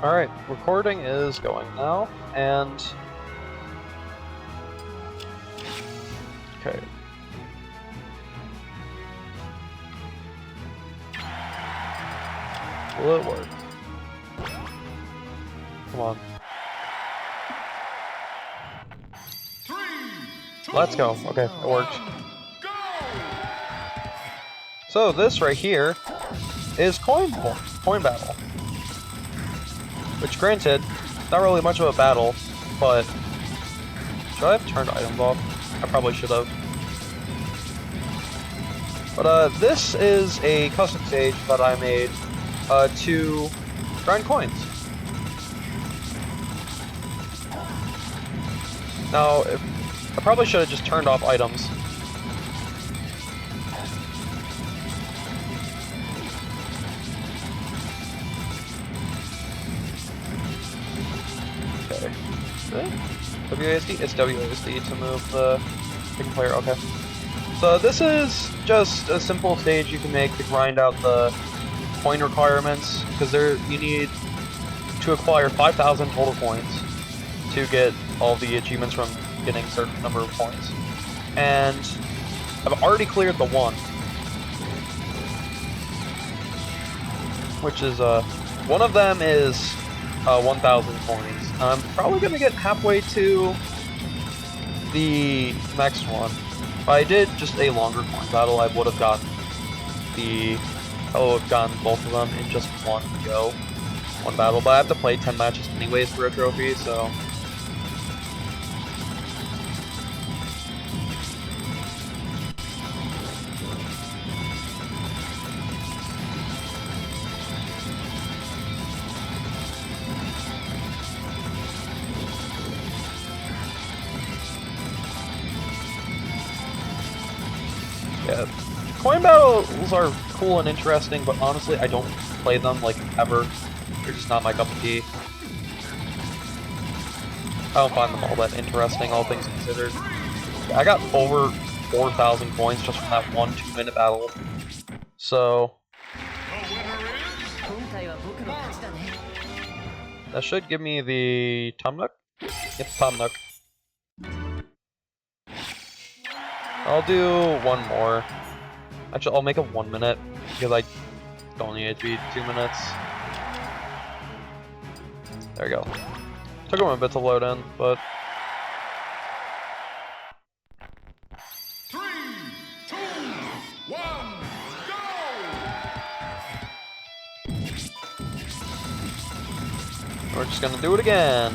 Alright, recording is going now, and... Okay. Will it work? Come on. Let's go. Okay, it worked. So this right here is coin battle. Which, granted, not really much of a battle, but should I have turned items off? I probably should have. But this is a custom stage that I made to grind coins. Now, I probably should have just turned off items. Okay. WASD? It's WASD to move the second player, okay. So this is just a simple stage you can make to grind out the coin requirements, because you need to acquire 5,000 total coins to get all the achievements from getting a certain number of points. And I've already cleared the one, which is one of them is 1,000 coins. I'm probably gonna get halfway to the next one. If I did just a longer coin battle, I would have gotten both of them in just one battle. But I have to play 10 matches anyways for a trophy, so. Yeah, coin battles are cool and interesting, but honestly, I don't play them, like, ever. They're just not my cup of tea. I don't find them all that interesting, all things considered. I got over 4,000 coins just from that one 2-minute battle. So... that should give me the Tom Nook? Yep, Tom Nook. I'll do one more. Actually, I'll make it 1 minute, because I don't need it to be 2 minutes. There we go. Took him a bit to load in, but... 3, 2, 1, go! we're just gonna do it again.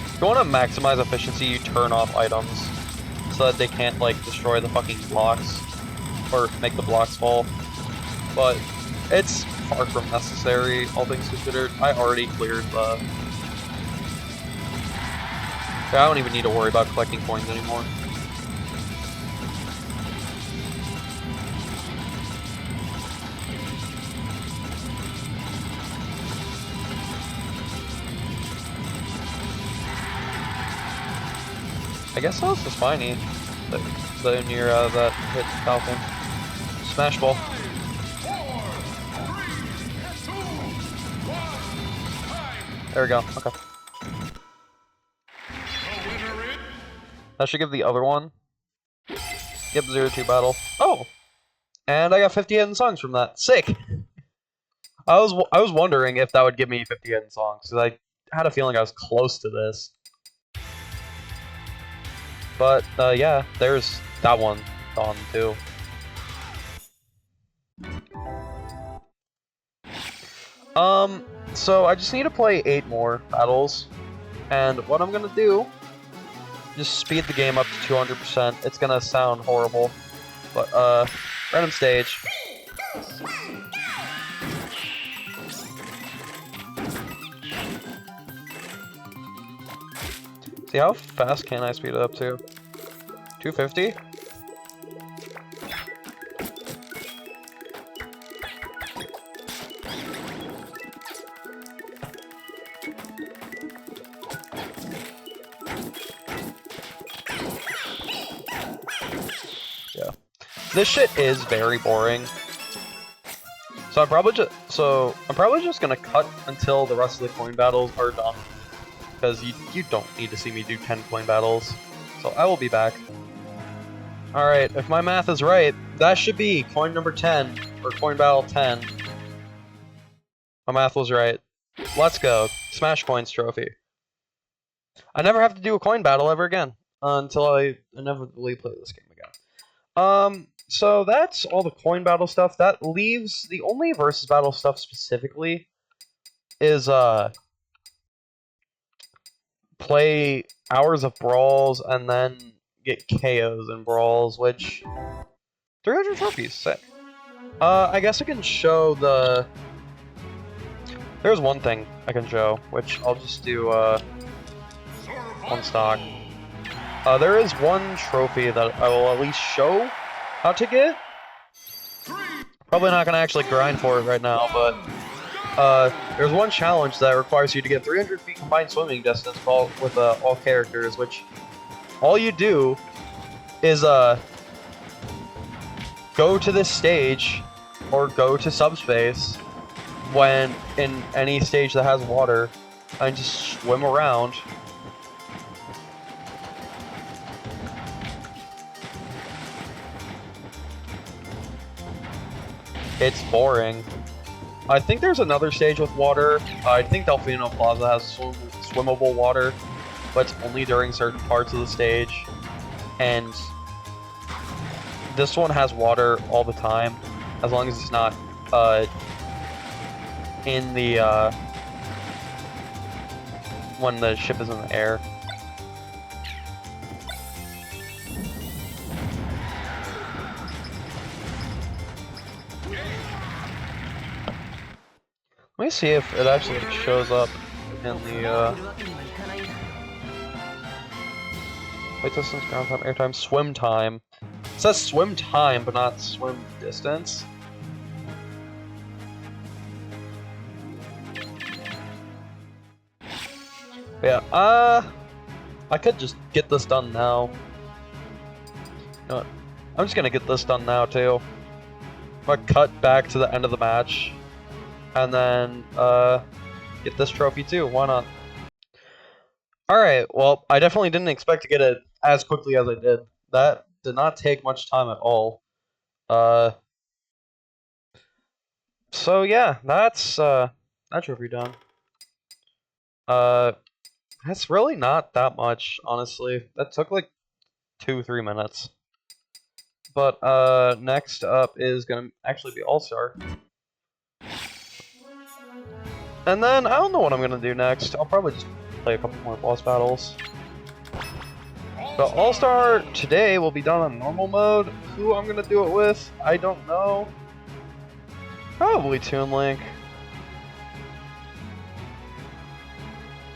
If you want to maximize efficiency, you turn off items so that they can't, like, destroy the fucking blocks or make the blocks fall. But it's far from necessary, all things considered. I already cleared the... I don't even need to worry about collecting coins anymore. I guess that was the Spiny the near that hit Falcon. Smash Ball. 5, 4, 3, 2, 1, There we go. Okay. That should give the other one. Yep, 0-2 battle. Oh! And I got 50 hidden songs from that. Sick! I was wondering if that would give me 50 hidden songs, because I had a feeling I was close to this. But, yeah, there's that one gone, too. So I just need to play 8 more battles, and what I'm gonna do, just speed the game up to 200%. It's gonna sound horrible, but, random stage. See, how fast can I speed it up to? 250? This shit is very boring. So I'm probably just gonna cut until the rest of the coin battles are done. Because you don't need to see me do 10 coin battles. So I will be back. Alright, if my math is right, that should be coin number 10, or coin battle 10. My math was right. Let's go. Smash Coins trophy. I never have to do a coin battle ever again. Until I inevitably play this game again. So that's all the coin battle stuff. That leaves the only versus battle stuff specifically is, play hours of brawls and then get KOs in brawls, which 300 trophies, sick. I guess I can show the. There's one thing I can show, which I'll just do one stock. There is one trophy that I will at least show how to get. Probably not gonna actually grind for it right now, but there's one challenge that requires you to get 300 feet combined swimming distance with all characters, which all you do is go to this stage or go to subspace when in any stage that has water and just swim around. It's boring. I think there's another stage with water. I think Delfino Plaza has swimmable water, but it's only during certain parts of the stage. And this one has water all the time, as long as it's not in the when the ship is in the air. Let me see if it actually shows up in the wait distance, ground time, air time, swim time. It says swim time, but not swim distance. Yeah, I could just get this done now. You know what? I'm just gonna get this done now too. I'm gonna cut back to the end of the match. And then, get this trophy too, why not? Alright, well, I definitely didn't expect to get it as quickly as I did. That did not take much time at all. So yeah, that's, that trophy done. That's really not that much, honestly. That took like 2-3 minutes. But, next up is gonna actually be All-Star. And then, I don't know what I'm gonna do next. I'll probably just play a couple more boss battles. But All-Star today will be done on normal mode. Who I'm gonna do it with, I don't know. Probably Toon Link.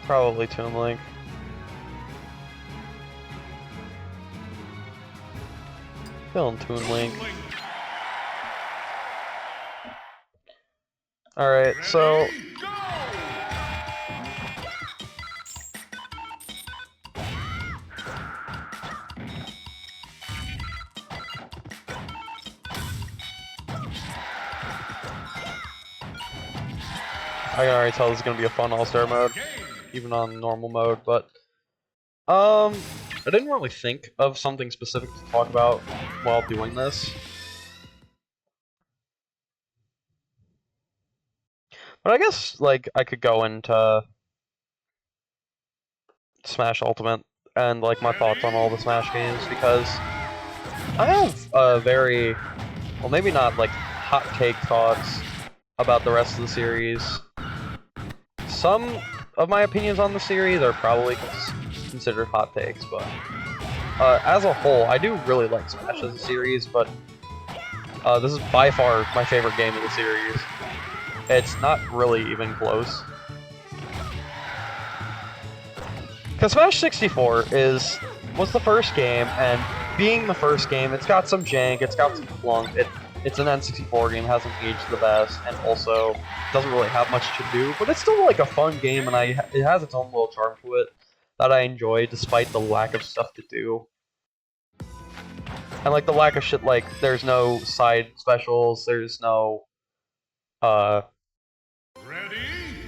Probably Toon Link. Feeling Toon Link. Alright, so I can already tell this is gonna be a fun All-Star mode, even on normal mode, but I didn't really think of something specific to talk about while doing this. But I guess, like, I could go into Smash Ultimate and, like, my thoughts on all the Smash games, because I have a very, well, maybe not, like, hot take thoughts about the rest of the series. Some of my opinions on the series are probably considered hot takes, but as a whole, I do really like Smash as a series, but this is by far my favorite game of the series. It's not really even close. Because Smash 64 was the first game, and being the first game, it's got some jank, it's got some flunk, it's an N64 game, hasn't aged the best, and also doesn't really have much to do, but it's still like a fun game, and it has its own little charm to it that I enjoy, despite the lack of stuff to do. And like the lack of shit, like there's no side specials, there's no Ready,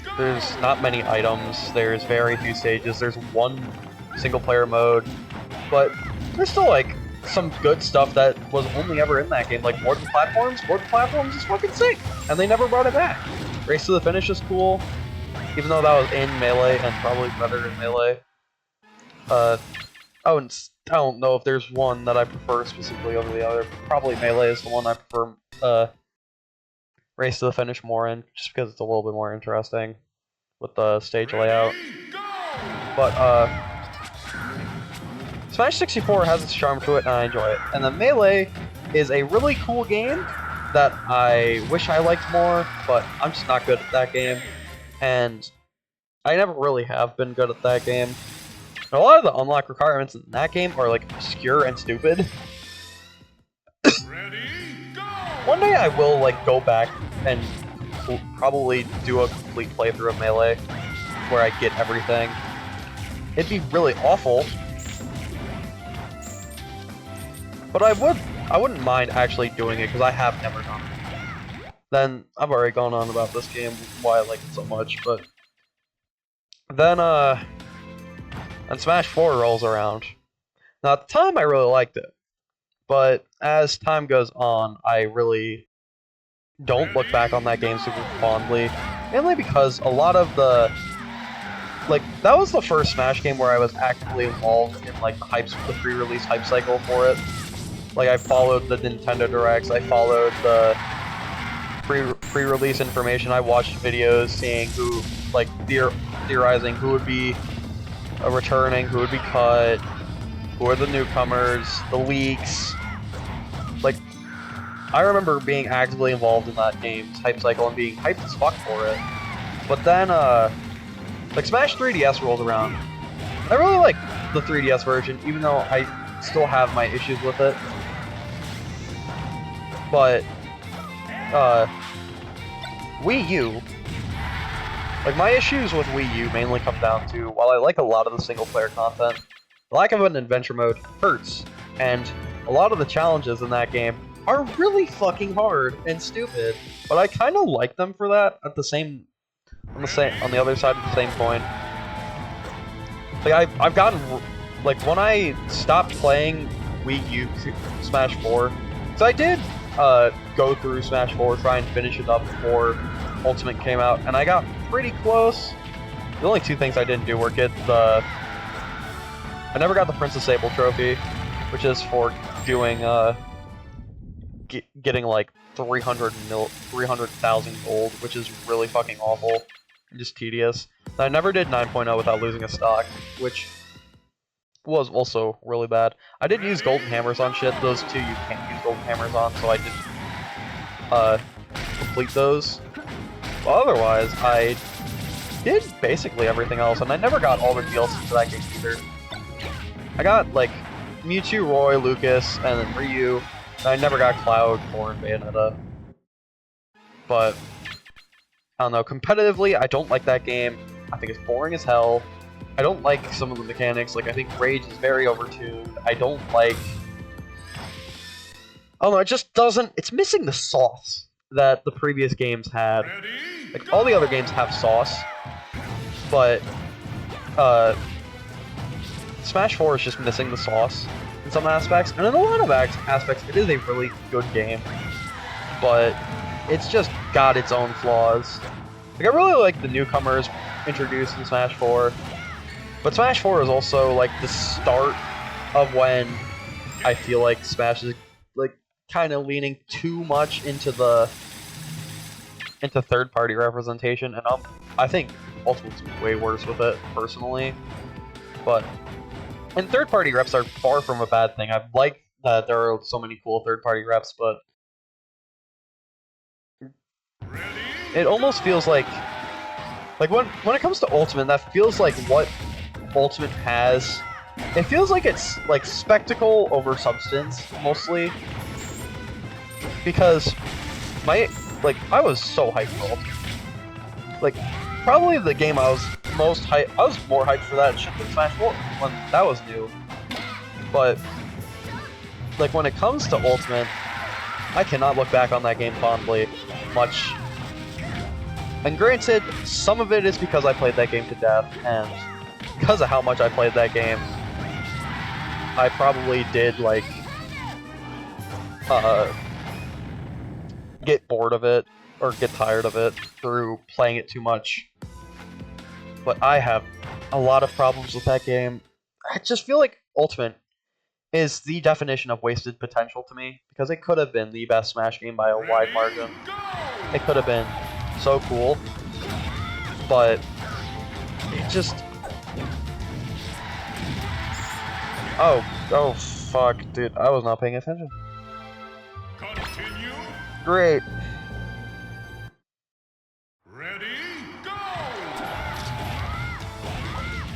go! there's not many items, there's very few stages, there's one single player mode, but there's still like some good stuff that was only ever in that game, like Warden Platforms. Warden Platforms is fucking sick, and they never brought it back. Race to the Finish is cool, even though that was in Melee and probably better in Melee. I don't know if there's one that I prefer specifically over the other. Probably Melee is the one I prefer Race to the Finish more in, just because it's a little bit more interesting with the stage layout. But Smash 64 has its charm to it, and I enjoy it. And then Melee is a really cool game that I wish I liked more, but I'm just not good at that game. And I never really have been good at that game. And a lot of the unlock requirements in that game are like obscure and stupid. Ready, go! One day I will like go back and probably do a complete playthrough of Melee where I get everything. It'd be really awful, but I wouldn't mind actually doing it because I have never done it. Then I've already gone on about this game, why I like it so much, but then and Smash 4 rolls around. Now at the time I really liked it, but as time goes on, I really don't look back on that game super fondly, mainly because a lot of the that was the first Smash game where I was actively involved in like the pre-release hype cycle for it. Like I followed the Nintendo Directs, I followed the pre-release information, I watched videos seeing who theorizing who would be returning, who would be cut, who are the newcomers, the leaks. Like, I remember being actively involved in that game's hype cycle and being hyped as fuck for it. But then, like, Smash 3DS rolled around. I really like the 3DS version, even though I still have my issues with it. But, Wii U, like, my issues with Wii U mainly come down to, while I like a lot of the single-player content, the lack of an adventure mode hurts, and a lot of the challenges in that game are really fucking hard and stupid, but I kind of like them for that on the other side of the same coin. Like, I've gotten, like, when I stopped playing Wii U Smash 4, so I did go through Smash 4, try and finish it up before Ultimate came out, and I got pretty close. The only two things I didn't do were I never got the Princess Sable trophy, which is for doing, getting like 300,000 gold, which is really fucking awful and just tedious. And I never did 9.0 without losing a stock, which was also really bad. I did use golden hammers on shit. Those two you can't use golden hammers on, so I didn't complete those. But otherwise, I did basically everything else, and I never got all the DLC for that game either. I got, like, Mewtwo, Roy, Lucas, and then Ryu, and I never got Cloud, Corrin, Bayonetta. But, I don't know, competitively, I don't like that game. I think it's boring as hell. I don't like some of the mechanics, like, I think Rage is very overtuned. I don't like... I don't know, it just doesn't... It's missing the sauce that the previous games had. Like, all the other games have sauce, but, Smash 4 is just missing the sauce in some aspects, and in a lot of aspects, it is a really good game, but it's just got its own flaws. Like, I really like the newcomers introduced in Smash 4, but Smash 4 is also, like, the start of when I feel like Smash is, like, kind of leaning too much into third-party representation, and I think Ultimate's way worse with it, personally. But, and third-party reps are far from a bad thing. I like that there are so many cool third-party reps, but it almost feels like when it comes to Ultimate, that feels like what Ultimate has. It feels like it's like spectacle over substance, mostly. Because I was so hyped for Ultimate. Like, probably the game I was most hyped. I was more hyped for that shit than Smash 4 when that was new. But like when it comes to Ultimate, I cannot look back on that game fondly much. And granted, some of it is because I played that game to death, and because of how much I played that game, I probably did, like, get bored of it, or get tired of it through playing it too much. But I have a lot of problems with that game. I just feel like Ultimate is the definition of wasted potential to me, because it could have been the best Smash game by a wide margin. It could have been so cool, but it just... Oh fuck, dude, I was not paying attention. Continue. Great. Ready, go!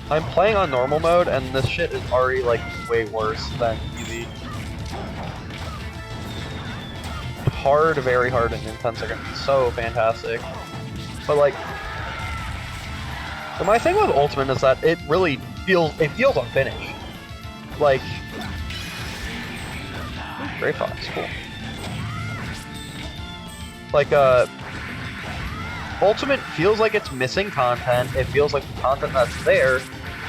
I'm playing on normal mode, and this shit is already, like, way worse than easy. Hard, very hard, and intense are gonna be so fantastic. But, like... So my thing with Ultimate is that it really feels unfinished. Like... Gray Fox, cool. Like, Ultimate feels like it's missing content. It feels like the content that's there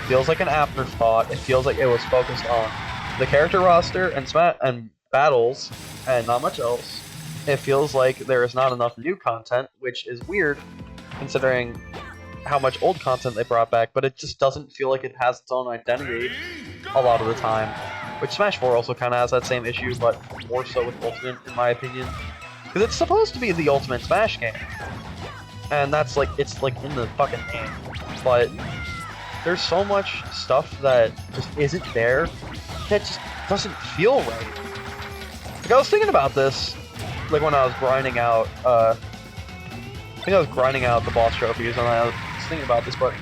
feels like an afterthought. It feels like it was focused on the character roster and battles and not much else. It feels like there is not enough new content, which is weird considering how much old content they brought back, but it just doesn't feel like it has its own identity a lot of the time. Which Smash 4 also kind of has that same issue, but more so with Ultimate, in my opinion. Because it's supposed to be the Ultimate Smash game. And that's like, it's like in the fucking name. But there's so much stuff that just isn't there that just doesn't feel right. Like, I was thinking about this, like when I was grinding out, I think I was grinding out the boss trophies, and I was thinking about this, but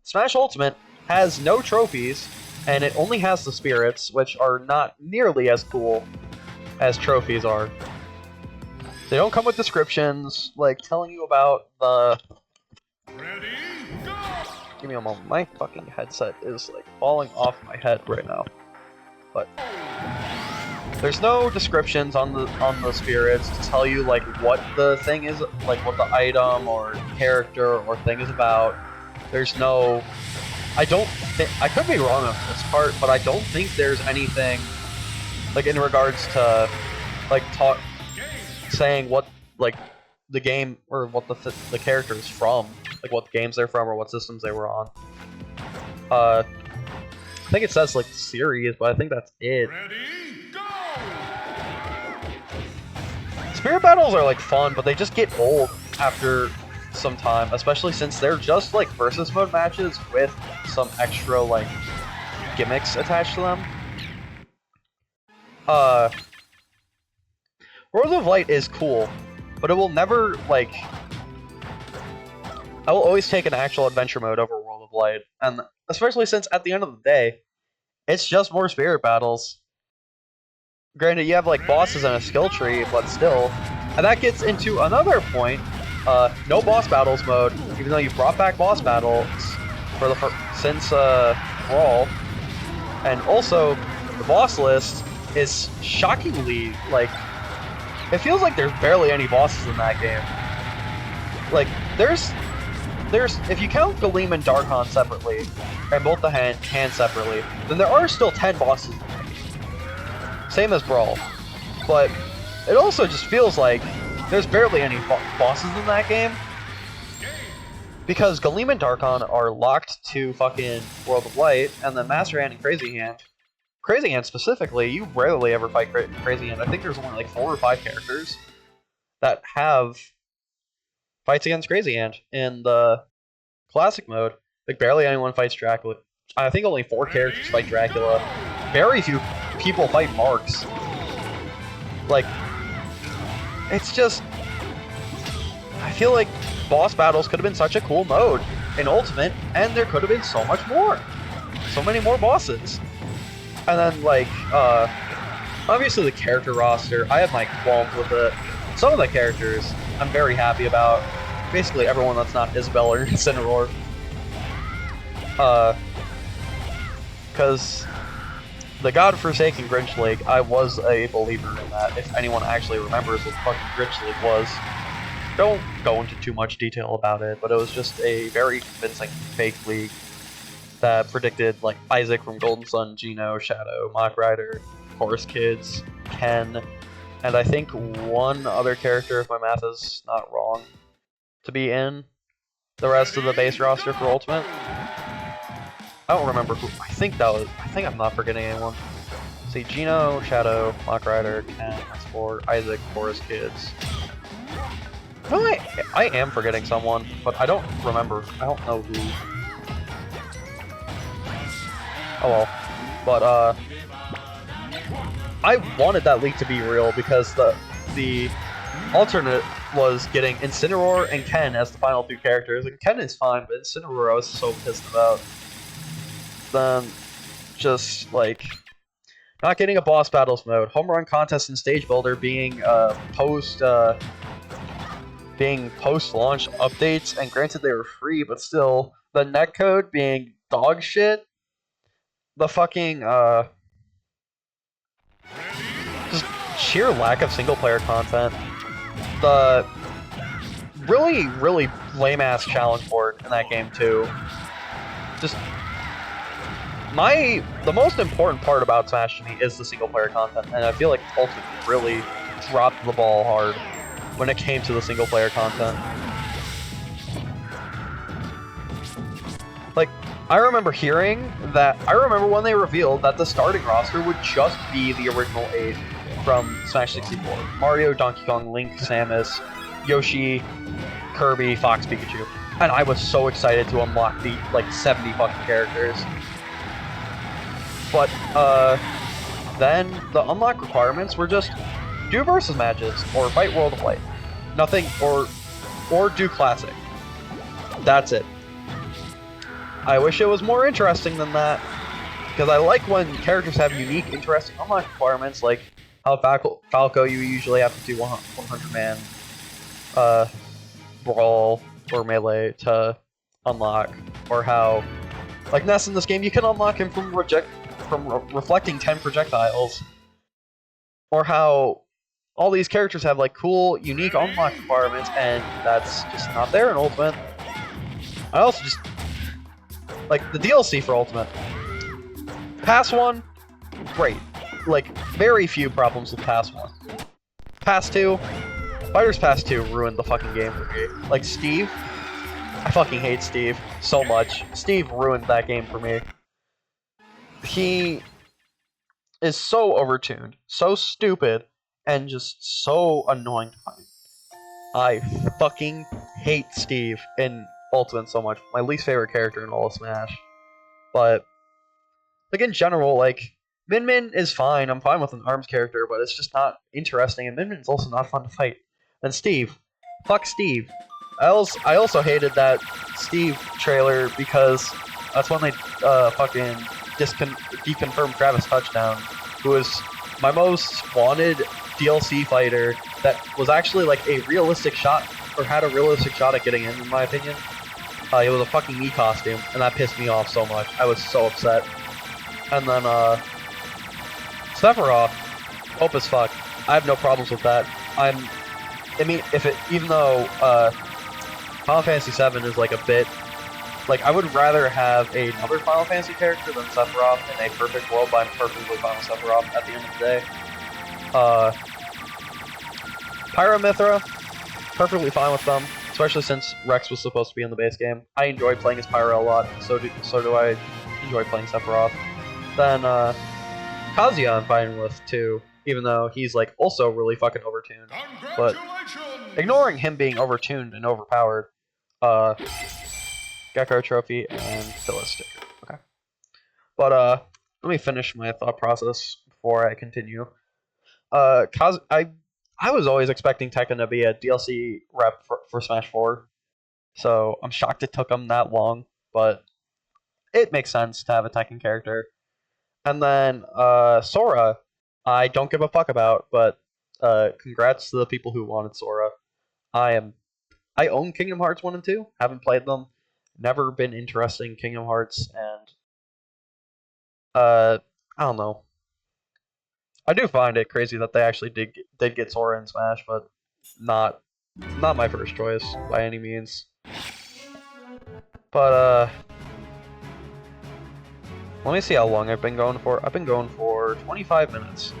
Smash Ultimate has no trophies, and it only has the spirits, which are not nearly as cool as trophies are. They don't come with descriptions, like telling you about the... Ready, go! Give me a moment. My fucking headset is like falling off my head right now. But there's no descriptions on the spirits to tell you like what the thing is, like what the item or character or thing is about. There's no... I don't think... I could be wrong on this part, but I don't think there's anything like in regards to like saying what like the game or what the character is from, like what games they're from or what systems they were on. I think it says like series, but I think that's it. Ready, go! Spirit battles are like fun, but they just get old after some time, especially since they're just like versus mode matches with some extra like gimmicks attached to them. World of Light is cool, but it will never, like... I will always take an actual adventure mode over World of Light, and especially since, at the end of the day, it's just more spirit battles. Granted, you have, like, bosses and a skill tree, but still. And that gets into another point, no boss battles mode, even though you brought back boss battles since, Brawl. And also, the boss list is shockingly, like... It feels like there's barely any bosses in that game. Like, there's if you count Galeem and Darkon separately, and both the hands separately, then there are still 10 bosses in that game. Same as Brawl. But it also just feels like there's barely any bosses in that game. Because Galeem and Darkon are locked to fucking World of Light, and then Master Hand and Crazy Hand. Crazy Hand specifically, you rarely ever fight Crazy Hand. I think there's only like 4 or 5 characters that have fights against Crazy Hand in the classic mode. Like barely anyone fights Dracula. I think only 4 characters fight Dracula. Very few people fight Marks. Like, it's just... I feel like boss battles could have been such a cool mode in Ultimate, and there could have been so much more. So many more bosses. And then, like, obviously the character roster, I have my qualms with it. Some of the characters I'm very happy about. Basically everyone that's not Isabelle or Incineroar. Because the godforsaken Grinch League, I was a believer in that. If anyone actually remembers what fucking Grinch League was, don't go into too much detail about it, but it was just a very convincing fake league that predicted like Isaac from Golden Sun, Geno, Shadow, Mock Rider, Forest Kids, Ken, and I think one other character, if my math is not wrong, to be in the rest of the base roster for Ultimate. I don't remember who. I think I'm not forgetting anyone. See, Geno, Shadow, Mock Rider, Ken, X4, Isaac, Forest Kids. No, I am forgetting someone, but I don't remember. I don't know who. Oh well. But I wanted that leak to be real because the alternate was getting Incineroar and Ken as the final two characters, and Ken is fine, but Incineroar I was so pissed about. Then just like not getting a boss battles mode, home run contest and stage builder being post launch updates, and granted they were free, but still the netcode being dog shit. The fucking just sheer lack of single player content. The really lame ass challenge board in that game too. Just the most important part about Smash to me is the single player content, and I feel like Ultimate really dropped the ball hard when it came to the single player content. Like, I remember when they revealed that the starting roster would just be the original 8 from Smash 64. Mario, Donkey Kong, Link, Samus, Yoshi, Kirby, Fox, Pikachu. And I was so excited to unlock the, like, 70 fucking characters. But, then the unlock requirements were just do versus matches, or fight World of Light. Nothing, or do Classic. That's it. I wish it was more interesting than that, because I like when characters have unique, interesting unlock requirements, like how Falco you usually have to do 100-man Brawl or Melee to unlock, or how, like Ness in this game, you can unlock him from reflecting 10 projectiles, or how all these characters have like cool, unique unlock requirements, and that's just not there in Ultimate. I also just like the DLC for Ultimate. Pass 1, great. Like, very few problems with Pass 1. Pass 2, Fighters Pass 2 ruined the fucking game for me. Like, Steve, I fucking hate Steve so much. Steve ruined that game for me. He is so overtuned, so stupid, and just so annoying to find. I fucking hate Steve in Ultimate so much. My least favorite character in all of Smash. But, like, in general, like, Min Min is fine. I'm fine with an ARMS character, but it's just not interesting, and Min Min's also not fun to fight. And Steve. Fuck Steve. I also hated that Steve trailer because that's when they fucking deconfirmed Travis Touchdown, who was my most wanted DLC fighter that was actually like a realistic shot, or had a realistic shot at getting in my opinion. It was a fucking Mii costume, and that pissed me off so much. I was so upset. And then, Sephiroth, hope as fuck. I have no problems with that. Even though, Final Fantasy VII is like a bit, like, I would rather have another Final Fantasy character than Sephiroth in a perfect world, but I'm perfectly fine with Sephiroth at the end of the day. Pyra/Mythra, perfectly fine with them, especially since Rex was supposed to be in the base game. I enjoy playing as Pyra a lot, so do I enjoy playing Sephiroth. Then, Kazuya I'm fine with too, even though he's like also really fucking overtuned. But ignoring him being overtuned and overpowered, Gecko Trophy and Phyllis sticker. Okay. But let me finish my thought process before I continue. I was always expecting Tekken to be a DLC rep for Smash 4, so I'm shocked it took him that long, but it makes sense to have a Tekken character. And then Sora, I don't give a fuck about, but congrats to the people who wanted Sora. I own Kingdom Hearts 1 and 2, haven't played them, never been interested in Kingdom Hearts, and I don't know. I do find it crazy that they actually did get Sora in Smash, but not my first choice by any means. But let me see how long I've been going for. I've been going for 25 minutes.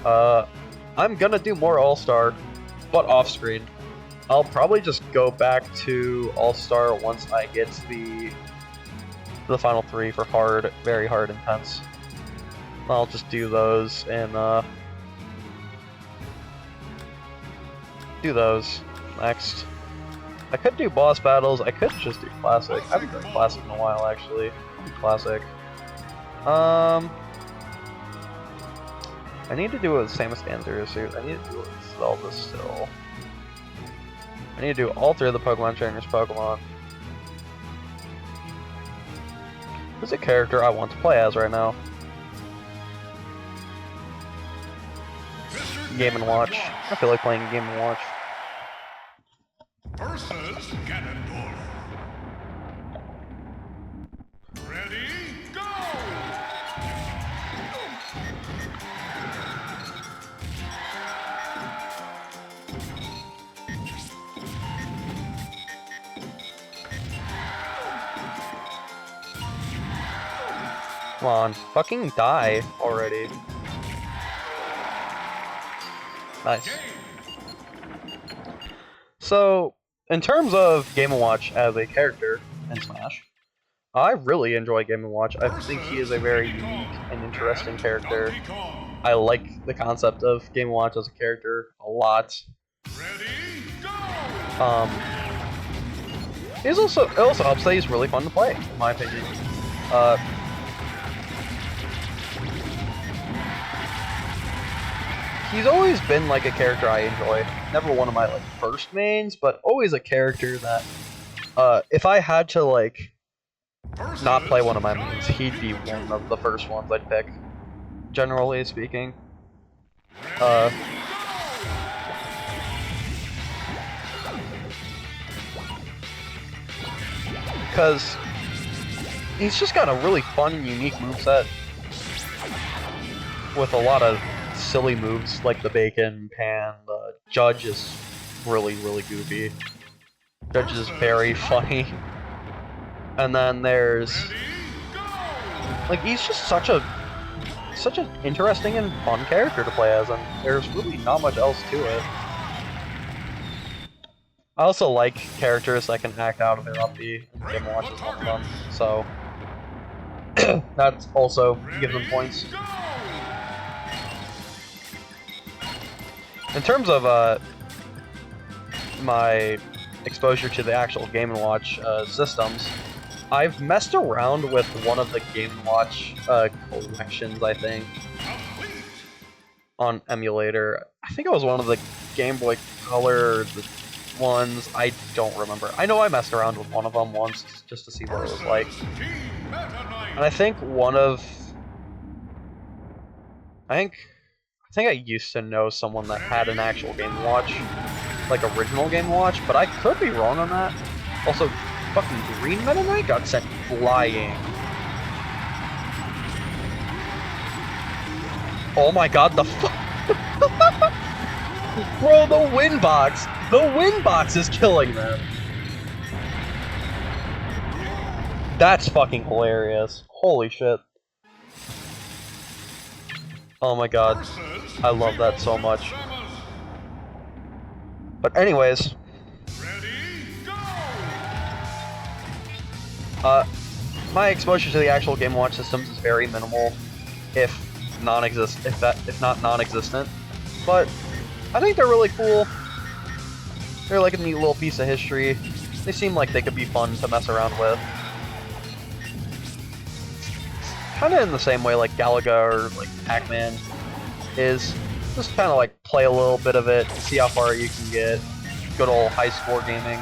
I'm gonna do more All-Star, but off-screen. I'll probably just go back to All-Star once I get to the final 3 for hard, very hard, intense. I'll just do those and do those next. I could do boss battles. I could just do classic. I haven't done classic in a while, actually. I'll do classic. I need to do it with Samus Dancer suit. I need to do it with Zelda still. I need to do all 3 of the Pokemon Trainers Pokemon. Who's a character I want to play as right now? Game & Watch. I feel like playing Game & Watch. Versus Ganondorf. Ready, go! Come on, fucking die already. Nice. So, in terms of Game & Watch as a character in Smash, I really enjoy Game & Watch. I think he is a very unique and interesting character. I like the concept of Game & Watch as a character a lot. It also helps that he's really fun to play, in my opinion. He's always been like a character I enjoy. Never one of my like first mains, but always a character that if I had to like not play one of my mains, he'd be one of the first ones I'd pick. Generally speaking. Because he's just got a really fun and unique moveset with a lot of silly moves like the bacon pan. The Judge is really goofy. Judge is very funny. And then there's like he's just such an interesting and fun character to play as, and there's really not much else to it. I also like characters that can act out of their uppy, and Game & Watch is one of them, so that's also gives them points. In terms of my exposure to the actual Game & Watch systems, I've messed around with one of the Game & Watch collections, I think, on emulator. I think it was one of the Game Boy Color ones. I don't remember. I know I messed around with one of them once just to see what it was like. And I think I think I used to know someone that had an actual Game & Watch, like original Game & Watch, but I could be wrong on that. Also, fucking Green Meta Knight got sent flying. Oh my god, the fuck? Bro, the wind box! The wind box is killing them! That's fucking hilarious. Holy shit. Oh my god. I love that so much. But anyways. My exposure to the actual Game & Watch systems is very minimal, if not non-existent. But I think they're really cool. They're like a neat little piece of history. They seem like they could be fun to mess around with. Kind of in the same way like Galaga or like Pac-Man is. Just kind of like play a little bit of it, see how far you can get. Good old high score gaming.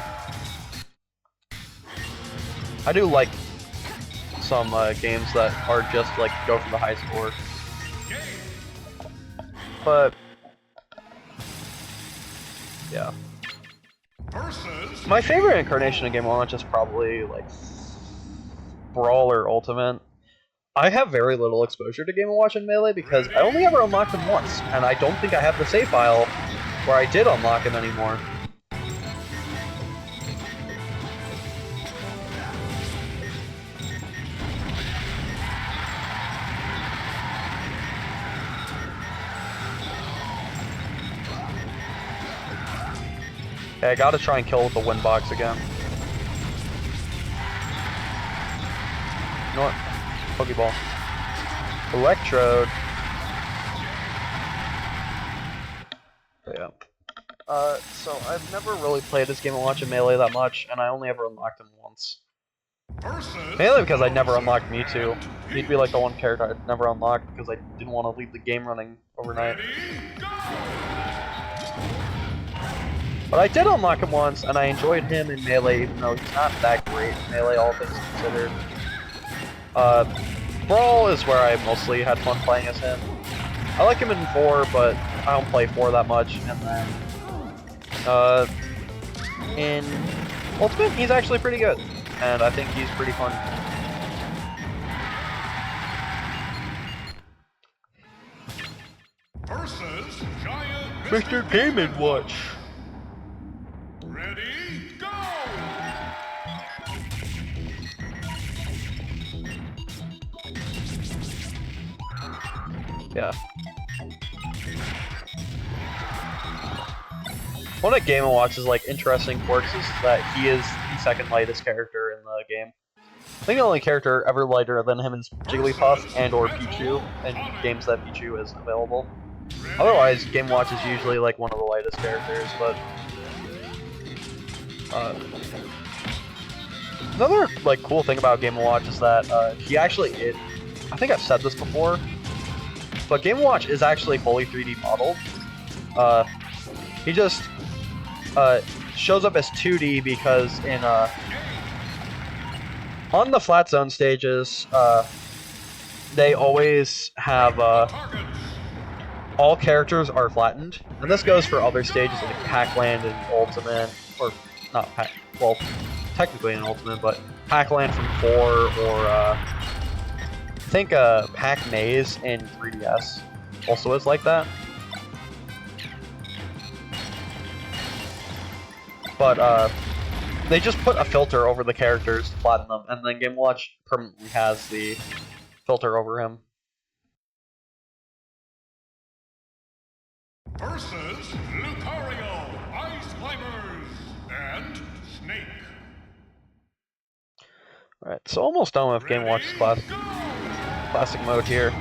I do like some games that are just like go for the high score. But yeah. My favorite incarnation of Game & Watch is probably like Brawl or Ultimate. I have very little exposure to Game & Watch and Melee because I only ever unlocked him once, and I don't think I have the save file where I did unlock him anymore. Okay, I gotta try and kill with the wind box again. You know what? Pokeball. Electrode. But yeah. So I've never really played this Game & Watch and Melee that much, and I only ever unlocked him once. Mainly because I never unlocked Mewtwo. He'd be like the one character I'd never unlocked because I didn't want to leave the game running overnight. But I did unlock him once, and I enjoyed him in Melee, even though he's not that great in Melee, all things considered. Brawl is where I mostly had fun playing as him. I like him in 4, but I don't play 4 that much, and then in Ultimate, he's actually pretty good, and I think he's pretty fun. Versus Giant Mr. Game & Watch. Ready, go! Yeah. One of Game & Watch's like interesting quirks is that he is the second lightest character in the game. I think the only character ever lighter than him is Jigglypuff and or Pichu in games that Pichu is available. Otherwise, Game & Watch is usually like one of the lightest characters, but another like cool thing about Game & Watch is that he actually I think I've said this before, but Game & Watch is actually fully 3D modeled. He just shows up as 2D because in on the flat zone stages, they always have all characters are flattened, and this goes for other stages like Pac-Land and Ultimate, or not Pac. Well, technically in Ultimate, but Pac-Land from 4, or I think Pac-Maze in 3DS also is like that. But they just put a filter over the characters to flatten them, and then Game & Watch permanently has the filter over him. Versus Lucario, Ice Climbers, and Snake. Alright, so almost done with Game & Watch's classic mode here.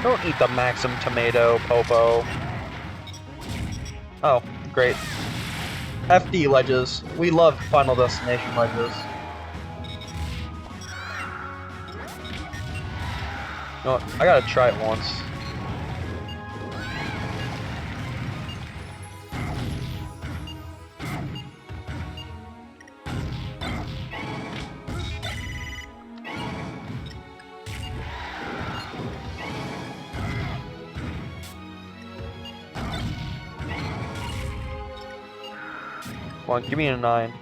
Don't eat the Maxim Tomato, Popo. Oh, great. FD ledges. We love Final Destination ledges. You know what? I gotta try it once. Come on, give me a 9.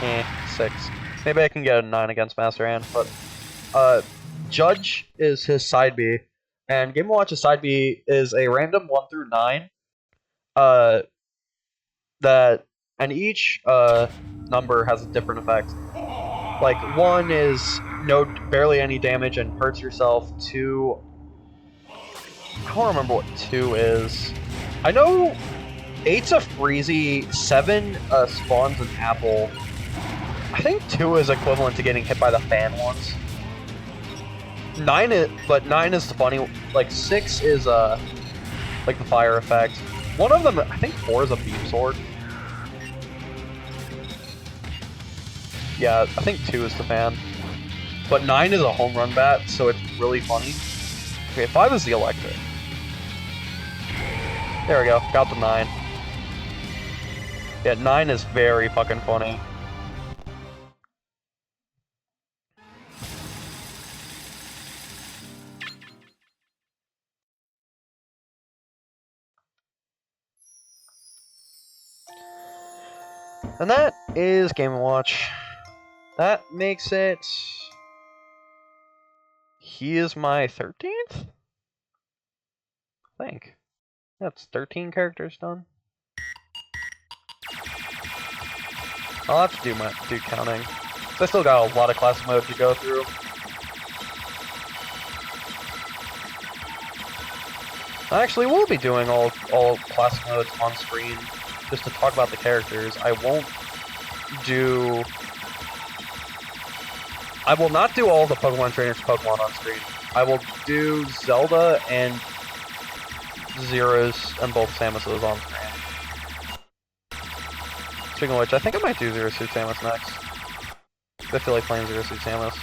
Eh, 6. Maybe I can get a 9 against Master Hand, but Judge is his side B, and Game & Watch's side B is a random 1 through 9. And each number has a different effect. Like 1 is barely any damage and hurts yourself. 2, I don't remember what 2 is. I know 8's a freezy, 7 spawns an apple. I think 2 is equivalent to getting hit by the fan once. 9 is the funny. Like 6 is like the fire effect. One of them, I think 4 is a beam sword. Yeah, I think 2 is the fan. But 9 is a home run bat, so it's really funny. Okay, 5 is the electric. There we go. Got the 9. Yeah, 9 is very fucking funny. And that is Game & Watch. That makes it... He is my 13th? I think. That's 13 characters done. I'll have to do counting. I still got a lot of classic mode to go through. I actually will be doing all classic modes on screen just to talk about the characters. I will not do all the Pokemon Trainers Pokemon on screen. I will do Zelda and Zero's and both Samus's on screen. Speaking of which, I think I might do Zero Suit Samus next. I feel like playing Zero Suit Samus.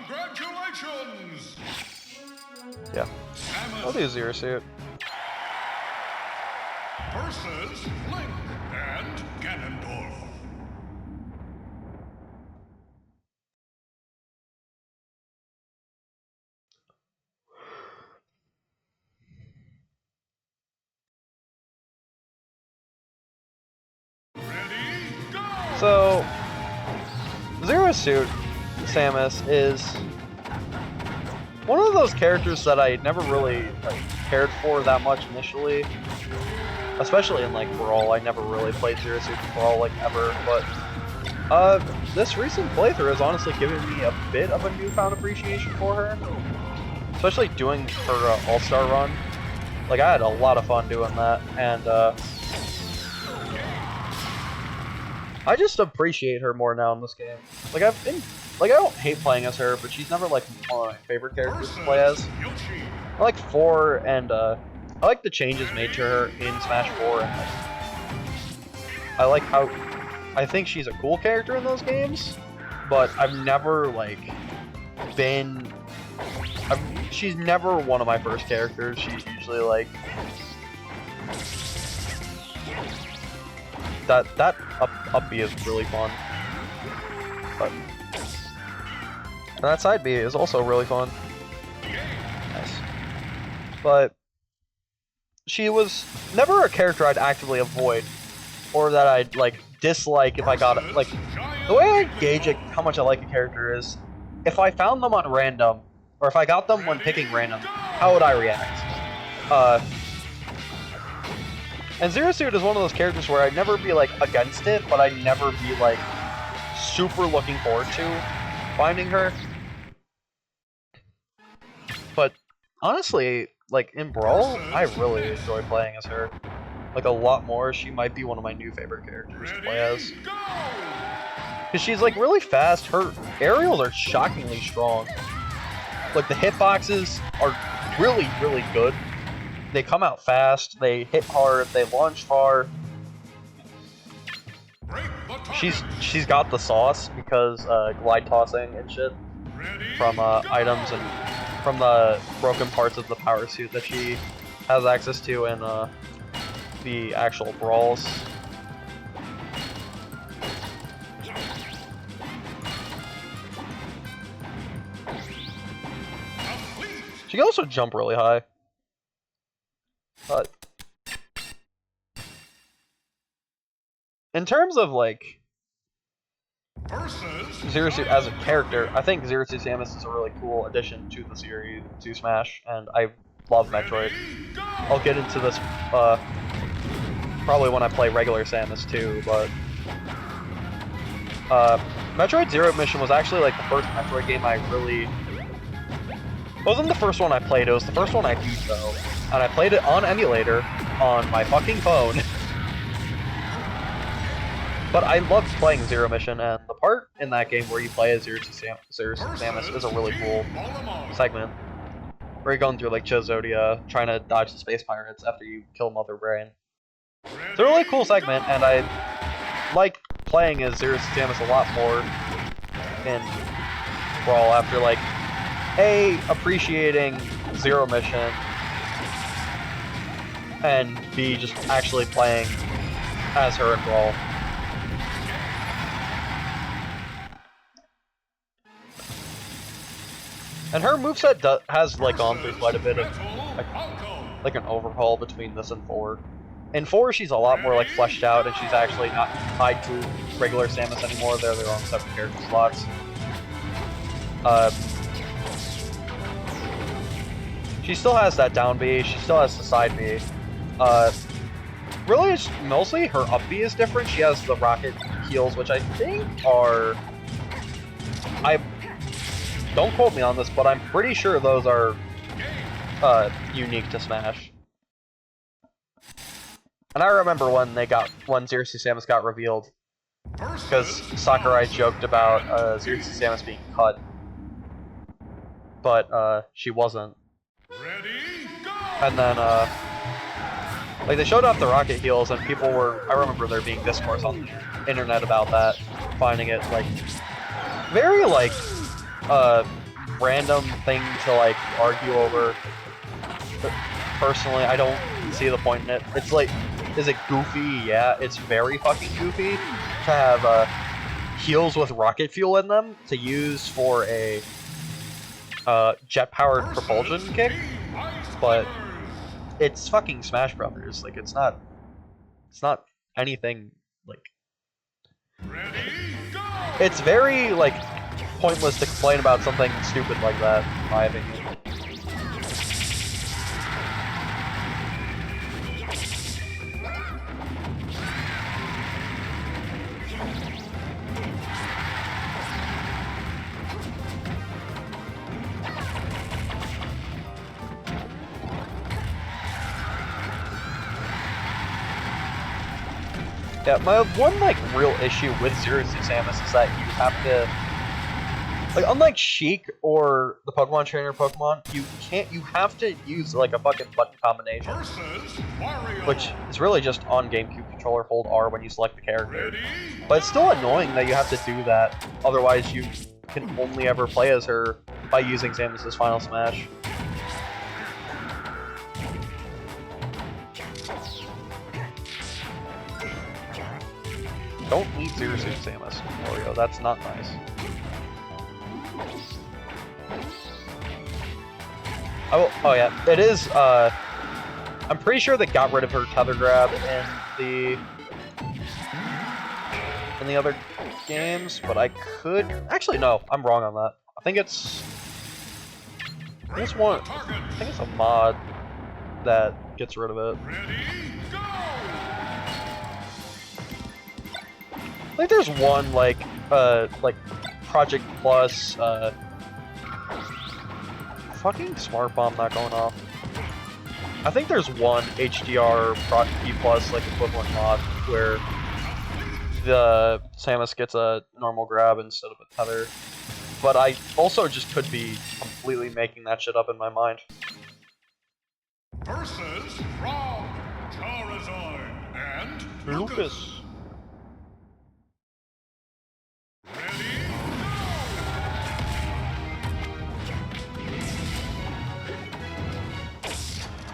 Congratulations! Yeah. I'll do Zero Suit. Versus Link and Ganondorf. Ready, go! So, Zero Suit Samus is one of those characters that I never really cared for that much initially. Especially in like Brawl, I never really played Zero Suit in Brawl like ever, but this recent playthrough has honestly given me a bit of a newfound appreciation for her. Especially doing her All-Star run. Like I had a lot of fun doing that, and I just appreciate her more now in this game. Like I don't hate playing as her, but she's never like one of my favorite characters to play as. I like 4 and I like the changes made to her in Smash 4, and I like how I think she's a cool character in those games, but I've never like been. She's never one of my first characters. She's usually like that up B is really fun, but that side B is also really fun. Nice, but she was never a character I'd actively avoid, or that I'd like dislike if I got it. Like the way I gauge how much I like a character is if I found them on random, or if I got them when picking random, how would I react? And Zero Suit is one of those characters where I'd never be like against it, but I'd never be like super looking forward to finding her. But honestly, like in Brawl, I really enjoy playing as her. Like a lot more. She might be one of my new favorite characters to play as. Because she's like really fast. Her aerials are shockingly strong. Like the hitboxes are really, really good. They come out fast, they hit hard, they launch far. She's got the sauce because glide tossing and shit from items and from the broken parts of the power suit that she has access to in the actual brawls. She can also jump really high. But in terms of like Zero Suit as a character, I think Zero Suit Samus is a really cool addition to the series, to Smash, and I love Metroid. I'll get into this probably when I play regular Samus too, but Metroid Zero Mission was actually like the first Metroid game I really... It wasn't the first one I played, it was the first one I beat though. And I played it on emulator on my fucking phone. But I loved playing Zero Mission, and the part in that game where you play as Zero Suit Samus is a really cool segment. Where you're going through like Chozodia, trying to dodge the space pirates after you kill Mother Brain. It's a really cool segment, and I like playing as Zero Samus a lot more in Brawl after, like, A, appreciating Zero Mission, and B, just actually playing as her in Brawl. And her moveset has, like, gone through quite a bit of, like an overhaul between this and 4. In 4, she's a lot more, like, fleshed out, and she's actually not tied to regular Samus anymore. They're their own separate character slots. She still has that down B, she still has the side B. Really, it's mostly her up B is different. She has the rocket heals, which I think are... Don't quote me on this, but I'm pretty sure those are unique to Smash. And I remember when Zero Samus got revealed, because Sakurai joked about Zero Samus being cut, but she wasn't. And then like, they showed off the rocket heals, and people were, I remember there being discourse on the internet about that, finding it, like, very, like, random thing to, like, argue over. But personally, I don't see the point in it. It's like, is it goofy? Yeah, it's very fucking goofy to have heals with rocket fuel in them to use for a jet-powered propulsion kick, but it's fucking Smash Brothers. Like, it's not anything, like... It's very, like, pointless to complain about something stupid like that, in my opinion. Yeah, my one, like, real issue with Zero Samus is that you have to... Like, unlike Sheik or the Pokemon Trainer Pokemon, you have to use, like, a fucking button combination. Which is really just on GameCube controller, hold R when you select the character. But it's still annoying that you have to do that, otherwise you can only ever play as her by using Samus's Final Smash. Don't eat Zero Samus, Oreo. That's not nice. Oh yeah, it is, I'm pretty sure they got rid of her tether grab in the other games, but I could... Actually, no, I'm wrong on that. I think it's a mod that gets rid of it. I think there's one, like Project Plus, fucking Smart Bomb not going off. I think there's one HDR P Plus, like, equivalent mod where the Samus gets a normal grab instead of a tether. But I also just could be completely making that shit up in my mind. Versus Brawl, Charizard, and Lucas.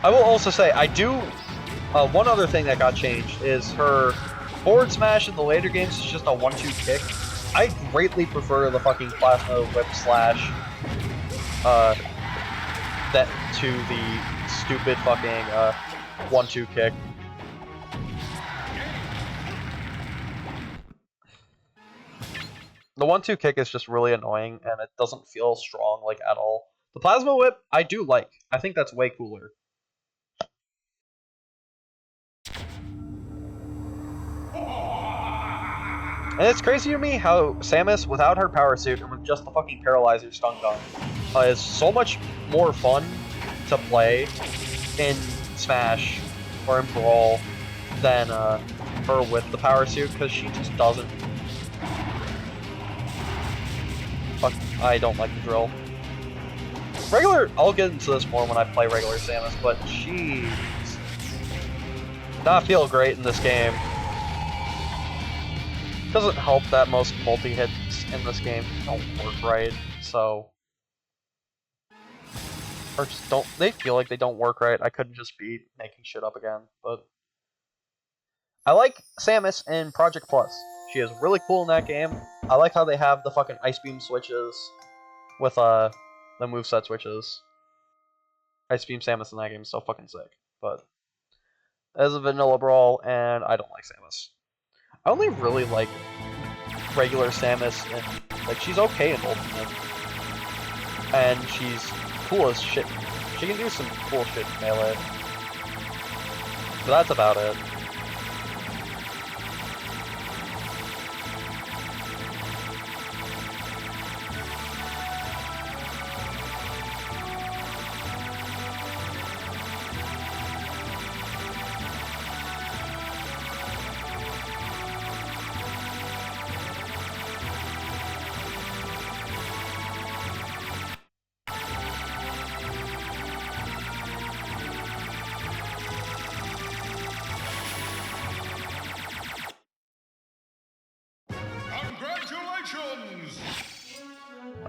I will also say, I do... one other thing that got changed is her forward smash in the later games is just a 1-2 kick. I greatly prefer the fucking Plasma Whip slash that to the stupid fucking 1-2 kick. The 1-2 kick is just really annoying, and it doesn't feel strong, like, at all. The Plasma Whip, I do like. I think that's way cooler. And it's crazy to me how Samus, without her power suit and with just the fucking Paralyzer Stun Gun, is so much more fun to play in Smash or in Brawl than her with the power suit, because she just doesn't. Fuck, I don't like the drill. I'll get into this more when I play regular Samus, but she... not feel great in this game. Doesn't help that most multi-hits in this game don't work right, so... Or just don't... They feel like they don't work right. I couldn't just be making shit up again, but... I like Samus in Project Plus. She is really cool in that game. I like how they have the fucking Ice Beam switches with, the moveset switches. Ice Beam Samus in that game is so fucking sick, but... As a vanilla Brawl, and I don't like Samus. I only really like regular Samus, and like she's okay in Ultimate, and she's cool as shit. She can do some cool shit in Melee, but that's about it.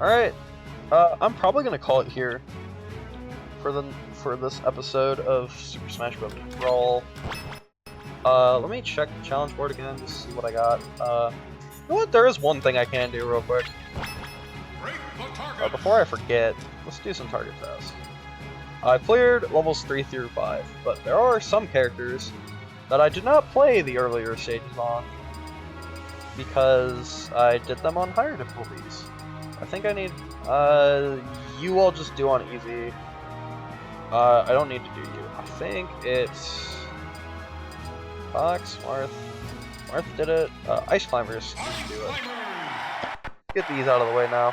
Alright, I'm probably gonna call it here for this episode of Super Smash Bros. Brawl. Let me check the challenge board again to see what I got. You know what? There is one thing I can do real quick. Before I forget, let's do some target tests. I cleared levels 3 through 5, but there are some characters that I did not play the earlier stages on because I did them on higher difficulties. I think I need, you all just do on easy. I don't need to do you. I think it's Fox, Marth did it. Ice Climbers need to do it. Get these out of the way now.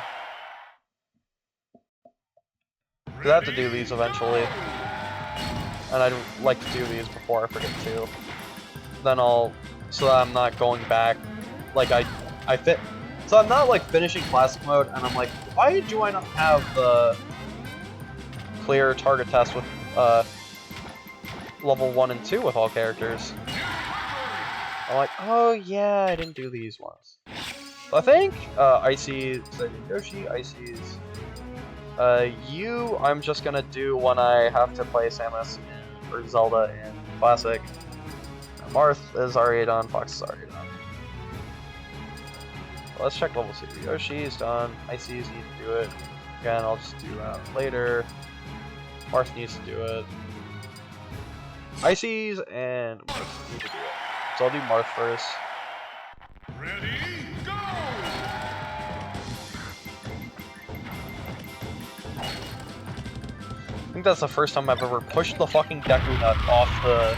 Because I have to do these eventually. And I'd like to do these before I forget to. Then so that I'm not going back, like so I'm not like finishing classic mode and I'm like, why do I not have the clear target test with level 1 and 2 with all characters? I'm like, oh yeah, I didn't do these ones. So I think Icy's Yoshi, Icy's you I'm just gonna do when I have to play Samus or Zelda in Classic. Marth is already done, Fox is already done. Let's check level 2. Yoshi's done. Icy's need to do it. Again, I'll just do that later. Marth needs to do it. Icy's and Marth need to do it. So I'll do Marth first. Ready, go! I think that's the first time I've ever pushed the fucking Deku Nut off the...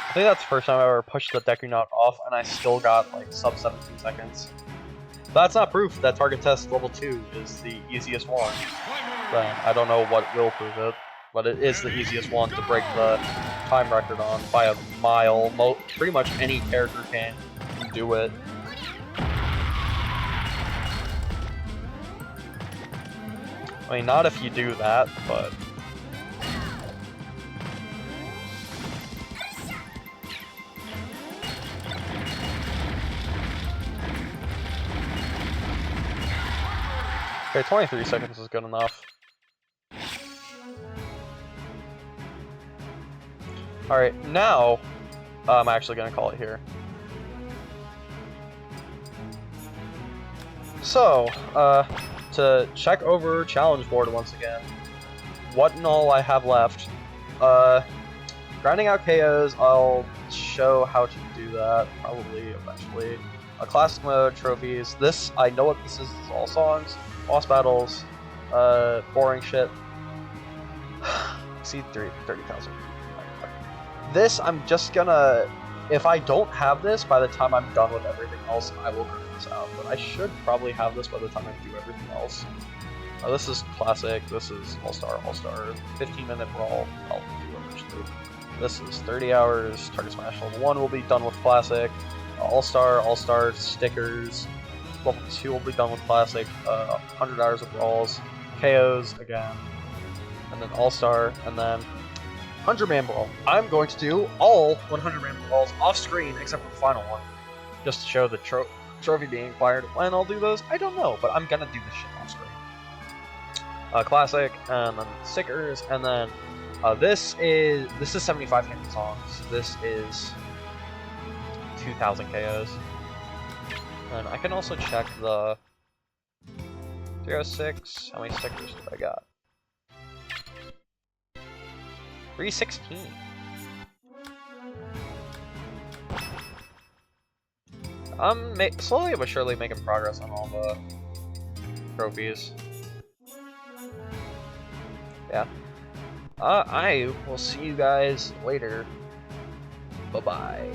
I think that's the first time I ever pushed the Deku Nut off and I still got like sub 17 seconds. That's not proof that target test level 2 is the easiest one. Then I don't know what will prove it, but it is the easiest one to break the time record on by a mile. Pretty much any character can do it. I mean, not if you do that, but... Okay, 23 seconds is good enough. Alright, now I'm actually gonna call it here. So, to check over challenge board once again, what and all I have left. Grinding out KOs, I'll show how to do that, probably eventually. Classic mode, trophies, this, I know what this is, it's all songs. Boss battles, boring shit. Exceed 30,000. This, I'm just gonna... If I don't have this by the time I'm done with everything else, I will grind this out. But I should probably have this by the time I do everything else. This is Classic, this is All-Star, 15-minute Brawl, I'll do eventually. This is 30 hours, Target Smash Level 1 will be done with Classic. All-Star, stickers. level 2 will be done with Classic, 100 hours of Brawls, KOs again, and then All-Star, and then 100-man Brawl. I'm going to do all 100-man Brawls off screen except for the final one, just to show the trophy being acquired. When I'll do those, I don't know, but I'm gonna do this shit off screen. Classic, and then stickers, and then this is 75 hidden songs. This is 2,000 KOs. And I can also check the 306. How many stickers did I got? 316. I'm slowly but surely making progress on all the trophies. Yeah. I will see you guys later. Bye-bye.